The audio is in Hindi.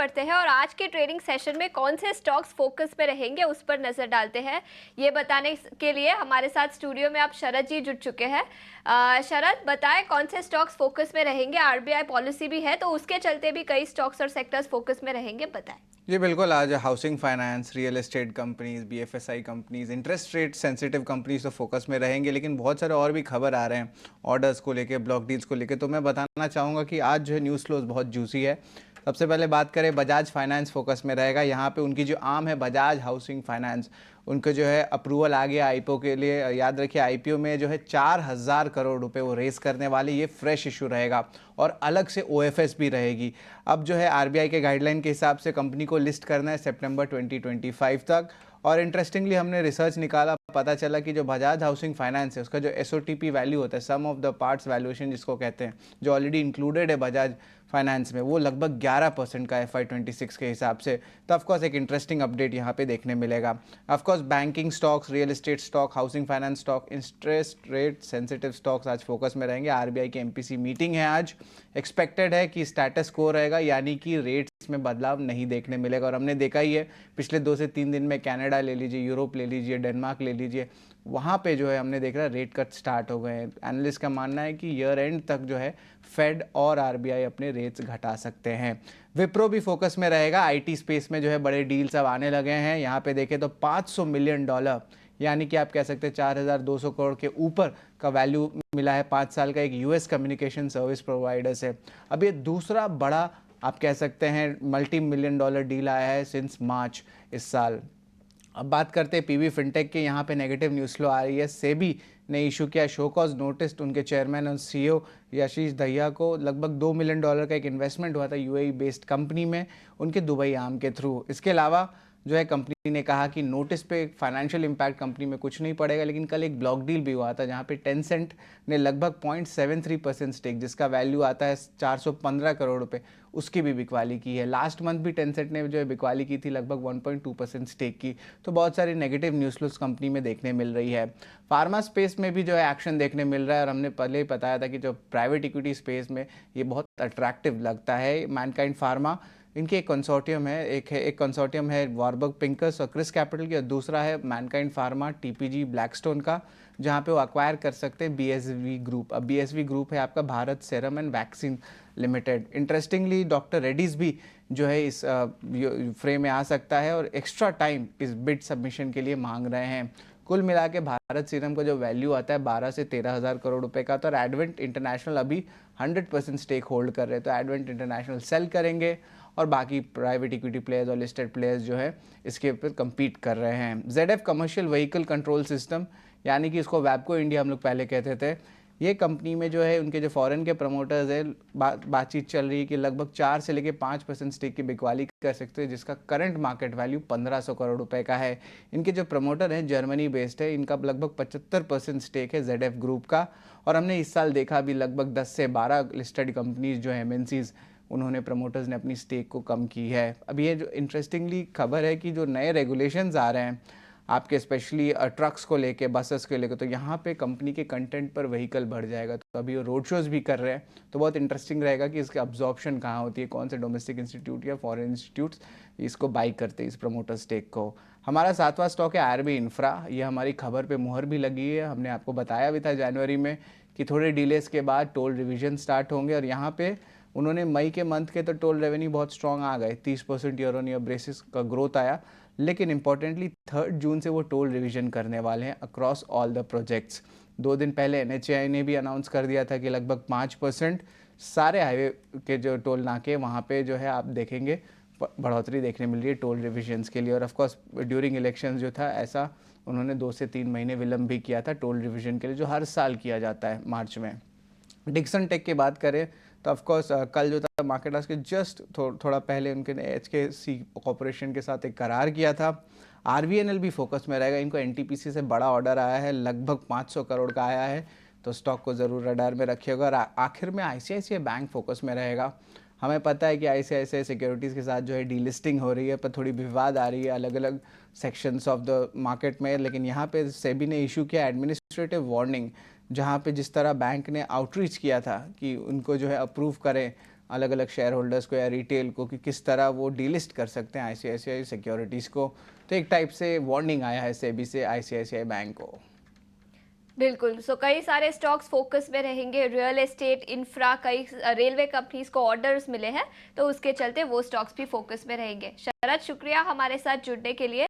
बढ़ते हैं और आज के ट्रेडिंग सेशन में कौन से स्टॉक्स फोकस में रहेंगे उस पर नजर डालते हैं। ये बताने के लिए हमारे साथ स्टूडियो में आप शरद जी जुड़ चुके हैं। शरद, बताएं कौन से स्टॉक्स फोकस में रहेंगे। आरबीआई पॉलिसी भी है तो उसके चलते भी कई स्टॉक्स और सेक्टर्स फोकस में रहेंगे, बताएं। जी बिल्कुल। आज housing finance, real estate companies, BFSI companies, interest rate sensitive companies तो फोकस में रहेंगे, लेकिन बहुत सारे और भी खबर आ रहे हैं ऑर्डर्स को लेके, ब्लॉक डील्स को लेके। तो मैं बताना चाहूँगा कि आज जो है न्यूज़ फ्लोज बहुत जूसी है। सबसे पहले बात करें, बजाज फाइनेंस फोकस में रहेगा। यहाँ पे उनकी जो आर्म है बजाज हाउसिंग फाइनेंस, उनको जो है अप्रूवल आ गया आईपीओ के लिए। याद रखिए आईपीओ में जो है 4,000 करोड़ रुपए वो रेस करने वाले। ये फ्रेश इशू रहेगा और अलग से ओएफएस भी रहेगी। अब जो है आरबीआई के गाइडलाइन के हिसाब से कंपनी को लिस्ट करना है सितंबर 2025 तक। और इंटरेस्टिंगली हमने रिसर्च निकाला, पता चला कि जो बजाज हाउसिंग फाइनेंस है उसका जो एसओटीपी वैल्यू होता है, सम ऑफ द पार्ट्स वैल्यूएशन जिसको कहते हैं, जो ऑलरेडी इंक्लूडेड है बजाज फाइनेंस में, वो लगभग 11% का FY26 के हिसाब से। तो ऑफकोर्स एक इंटरेस्टिंग अपडेट यहाँ पे देखने मिलेगा। Of course banking stocks, real estate stock, housing finance stock, interest rate sensitive stocks आज फोकस में रहेंगे। आरबीआई की एमपीसी मीटिंग है आज। एक्सपेक्टेड है कि स्टेटस को रहेगा, यानी कि रेट्स में बदलाव नहीं देखने मिलेगा। और हमने देखा ही है पिछले 2 से 3 दिन में, कनाडा ले लीजिए, यूरोप ले लीजिए, डेनमार्क ले लीजिए, वहाँ पे जो है हमने देख रहा रेट कट स्टार्ट हो गए हैं। एनालिस्ट का मानना है कि ईयर एंड तक जो है फेड और आरबीआई अपने रेट्स घटा सकते हैं। विप्रो भी फोकस में रहेगा। आईटी स्पेस में जो है बड़े डील्स अब आने लगे हैं। यहाँ पे देखें तो $500 मिलियन, यानी कि आप कह सकते हैं 4,200 करोड़ के ऊपर का वैल्यू मिला है 5 साल का, एक यूएस कम्युनिकेशन सर्विस प्रोवाइडर से। अब ये दूसरा बड़ा आप कह सकते हैं $multi-million डील आया है सिंस मार्च इस साल। अब बात करते हैं पीवी फिनटेक के। यहाँ पे नेगेटिव न्यूज़ फ्लो आ रही है। सेबी ने इशू किया शो कॉज नोटिस उनके चेयरमैन और सीईओ आशीष दहिया को। लगभग $2 मिलियन का एक इन्वेस्टमेंट हुआ था यूएई बेस्ड कंपनी में, उनके दुबई आर्म के थ्रू। इसके अलावा जो है कंपनी ने कहा कि नोटिस पे फाइनेंशियल इम्पैक्ट कंपनी में कुछ नहीं पड़ेगा। लेकिन कल एक ब्लॉक डील भी हुआ था जहाँ पे टेंसेंट ने लगभग 0.73% स्टेक, जिसका वैल्यू आता है 415 करोड़ रुपए, उसकी भी बिकवाली की है। लास्ट मंथ भी टेंसेंट ने जो है बिकवाली की थी, लगभग 1.2% स्टेक की। तो बहुत सारी नेगेटिव न्यूज़ फ्लोस कंपनी में देखने मिल रही है। फार्मा स्पेस में भी जो है एक्शन देखने मिल रहा है, और हमने पहले ही बताया था कि जो प्राइवेट इक्विटी स्पेस में ये बहुत अट्रैक्टिव लगता है। मैनकाइंड फार्मा, इनके एक कंसोर्टियम है, एक कंसोर्टियम है वार्बर्ग पिंकस और क्रिस कैपिटल की, और दूसरा है मैनकाइंड फार्मा टीपीजी ब्लैकस्टोन का, जहां पे वो अक्वायर कर सकते हैं बीएसवी ग्रुप। अब बीएसवी ग्रुप है आपका Bharat serum and vaccine limited. Interestingly doctor Reddy's भी जो है इस फ्रेम में आ सकता है और एक्स्ट्रा टाइम इस बिड सबमिशन के लिए मांग रहे हैं। कुल मिला के भारत सीरम का जो वैल्यू आता है 12 से 13,000 करोड़ रुपए का। तो एडवेंट इंटरनेशनल अभी 100% स्टेक होल्ड कर रहे हैं, तो एडवेंट इंटरनेशनल सेल करेंगे और बाकी प्राइवेट इक्विटी प्लेयर्स और लिस्टेड प्लेयर्स जो है इसके ऊपर कम्पीट कर रहे हैं। ZF commercial vehicle control system, यानी कि इसको वैबको इंडिया हम लोग पहले कहते थे, ये कंपनी में जो है उनके जो फॉरेन के प्रमोटर्स है, बातचीत चल रही है कि लगभग 4 से लेकर 5% स्टेक की बिकवाली कर सकते हैं, जिसका करंट मार्केट वैल्यू 1,500 करोड़ रुपए का है। इनके जो प्रमोटर हैं जर्मनी बेस्ड है, इनका लगभग 75% स्टेक है ZF ग्रुप का। और हमने इस साल देखा भी लगभग 10 से 12 लिस्टेड कंपनीज जो है एमएनसीज, उन्होंने प्रमोटर्स ने अपनी स्टेक को कम की है। अब ये जो इंटरेस्टिंगली खबर है कि जो नए रेगुलेशंस आ रहे हैं आपके, स्पेशली ट्रक्स को लेके, बसेस को लेके, तो यहाँ पे कंपनी के कंटेंट पर व्हीकल बढ़ जाएगा। तो अभी वो रोड शोज़ भी कर रहे हैं, तो बहुत इंटरेस्टिंग रहेगा कि इसकी अब्जॉर्प्शन कहाँ होती है, कौन से डोमेस्टिक इंस्टीट्यूट या फॉरेन इंस्टीट्यूट्स इसको बाई करते हैं, इस प्रमोटर स्टेक को। हमारा 7वां स्टॉक है आरबी इंफ्रा। ये हमारी खबर पे मुहर भी लगी है। हमने आपको बताया भी था जनवरी में कि थोड़े डिलेस के बाद टोल रिविजन स्टार्ट होंगे, और यहाँ पे उन्होंने मई के मंथ के तो टोल रेवेन्यू बहुत स्ट्रॉन्ग आ गए, 30% ईयर ऑन ईयर बेसिस का ग्रोथ आया। लेकिन इंपॉर्टेंटली 3 जून से वो टोल रिवीजन करने वाले हैं अक्रॉस ऑल द प्रोजेक्ट्स। 2 दिन पहले एनएचएआई ने भी अनाउंस कर दिया था कि लगभग 5% सारे हाईवे के जो टोल नाके वहाँ पे जो है आप देखेंगे बढ़ोतरी देखने मिल रही है टोल रिविजन्स के लिए। और ऑफकोर्स ड्यूरिंग इलेक्शंस जो था, ऐसा उन्होंने 2 से 3 महीने विलम्ब भी किया था टोल रिविजन के लिए, जो हर साल किया जाता है मार्च में। डिक्सन टेक की बात करें तो ऑफकोर्स कल जो था मार्केट आज के जस्ट थोड़ा पहले उनके HKC कॉरपोरेशन के साथ एक करार किया था। RVNL भी फोकस में रहेगा। इनको NTPC से बड़ा ऑर्डर आया है, लगभग 500 करोड़ का आया है, तो स्टॉक को ज़रूर रडार में रखिएगा। और आखिर में ICICI बैंक फोकस में रहेगा। हमें पता है कि ICICI सिक्योरिटीज़ के साथ जो है डीलिस्टिंग हो रही है, पर थोड़ी विवाद आ रही है अलग अलग सेक्शंस ऑफ द मार्केट में। लेकिन यहाँ पे सेबी ने इशू किया एडमिनिस्ट्रेटिव वार्निंग, जहाँ पे जिस तरह बैंक ने आउटरीच किया था कि उनको जो है अप्रूव करें अलग अलग शेयर होल्डर्स को या रिटेल को कि किस तरह वो डीलिस्ट कर सकते हैं आईसीआईसीआई सिक्योरिटीज़ को। तो एक टाइप से वार्निंग आया है सेबी से आईसीआईसीआई बैंक को। बिल्कुल। सो कई सारे स्टॉक्स फोकस में रहेंगे, रियल एस्टेट, इंफ्रा, कई रेलवे कंपनीज को ऑर्डर्स मिले हैं, तो उसके चलते वो स्टॉक्स भी फोकस में रहेंगे। शरद, शुक्रिया हमारे साथ जुड़ने के लिए।